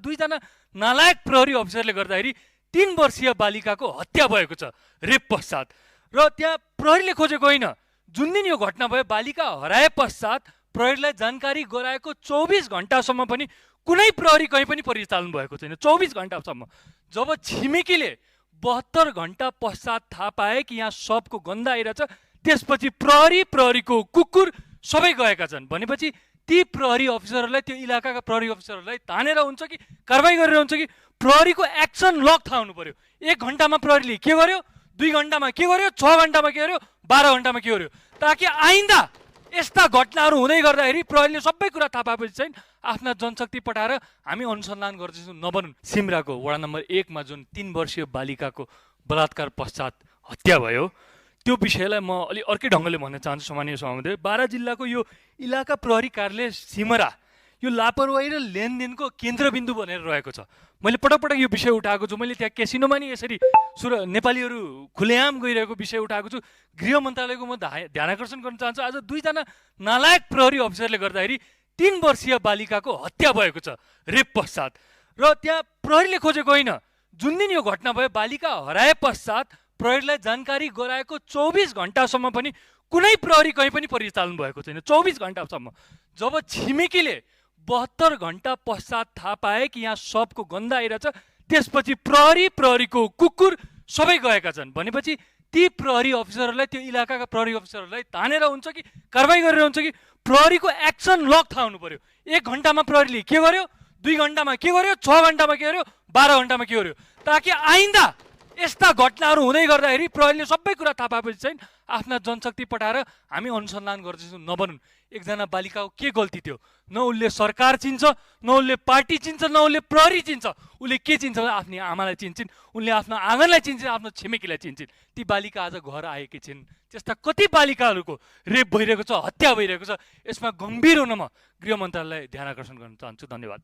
दुईजना नालायक प्रहरी अफिसरले गर्दाखेरि 3 वर्षीय बालिकाको हत्या भएको छ रेप पश्चात। र त्यहाँ प्रहरीले खोजेको होइन, जुन दिन यो घटना भयो बालिका हराए पश्चात प्रहरीलाई जानकारी गराएको 24 घण्टासम्म पनि कुनै प्रहरी कहीँ पनि परिचालन भएको छैन। 24 घण्टासम्म। जब छिमेकीले 72 घण्टा पश्चात थाहा पाए कि यहाँ सबको गन्ध आइरहेछ, त्यसपछि प्रहरीको कुकुर सबै गएका छन्। भनेपछि ती प्रहरी अफिसरहरूलाई, त्यो इलाकाका प्रहरी अफिसरहरूलाई तानेर हुन्छ कि कारबाही गरेर हुन्छ कि प्रहरीको एक्सन लग थाहा हुनु पर्यो। 1 घण्टामा प्रहरीले के गर्यो, 2 घण्टामा के गर्यो, 6 घण्टामा के गर्यो, 12 घण्टामा के गर्यो, ताकि आइन्दा यस्ता घटनाहरू हुँदै गर्दाखेरि प्रहरीले सबै कुरा थाहा पाएपछि चाहिँ आफ्ना जनशक्ति पठाएर हामी अनुसन्धान गर्दैछौँ नबनुन्। सिमराको वडा नम्बर 1 मा जुन 3 वर्षीय बालिकाको बलात्कार पश्चात हत्या भयो, त्यो विषयलाई म अलि अर्कै ढङ्गले भन्न चाहन्छु। सामान्य सभामध्ये बारा जिल्लाको यो इलाका प्रहरी कार्यालय सिमरा यो लापरवाही र लेनदेनको केन्द्रबिन्दु बनेर रहेको छ। मैले पटक पटक यो विषय उठाएको छु। मैले त्यहाँ केसिनोमा नि यसरी नेपालीहरू खुलेआम गइरहेको विषय उठाएको छु। गृह मन्त्रालयको म ध्यान आकर्षण गर्न चाहन्छु। आज दुईजना नालायक प्रहरी अफिसरले गर्दाखेरि 3 वर्षीय बालिकाको हत्या भएको छ रेप पश्चात। र त्यहाँ प्रहरीले खोजेको होइन, जुन दिन यो घटना भयो बालिका हराए पश्चात प्रहरीलाई जानकारी गराएको 24 घण्टासम्म पनि कुनै प्रहरी कहीँ पनि परिचालन भएको छैन। 24 घण्टासम्म। जब छिमेकीले 72 घण्टा पश्चात थाहा पाए कि यहाँ सबको गन्ध आइरहेछ, त्यसपछि प्रहरीको कुकुर सबै गएका छन्। भनेपछि ती प्रहरी अफिसरहरूलाई, त्यो इलाकाका प्रहरी अफिसरहरूलाई तानेर हुन्छ कि कारबाही गरेर हुन्छ कि प्रहरीको एक्सन लग थाहा हुनु पर्यो। 1 घण्टामा प्रहरीले के गर्यो, 2 घण्टामा के गर्यो, 6 घण्टामा के गर्यो, 12 घण्टामा के गर्यो, ताकि आइन्दा यस्ता घटनाहरू हुँदै गर्दाखेरि प्रहरीले सबै कुरा थाहा पाएपछि चाहिँ आफ्ना जनशक्ति पठाएर हामी अनुसन्धान गर्दैछौँ नबनुन्। एकजना बालिकाको के गल्ती थियो? न उसले सरकार चिन्छ, न उसले पार्टी चिन्छ, न उसले प्रहरी चिन्छ। उसले के चिन्छ भने आफ्नी आमालाई चिन्छन्, उनले आफ्नो आँगनलाई चिन्छन्, आफ्नो छिमेकीलाई चिन्छन्। ती बालिका आज घर आएकी छिन्। त्यस्ता कति बालिकाहरूको रेप भइरहेको छ, हत्या भइरहेको छ। यसमा गम्भीर हुन म गृह मन्त्रालयलाई ध्यान आकर्षण गर्न चाहन्छु। धन्यवाद।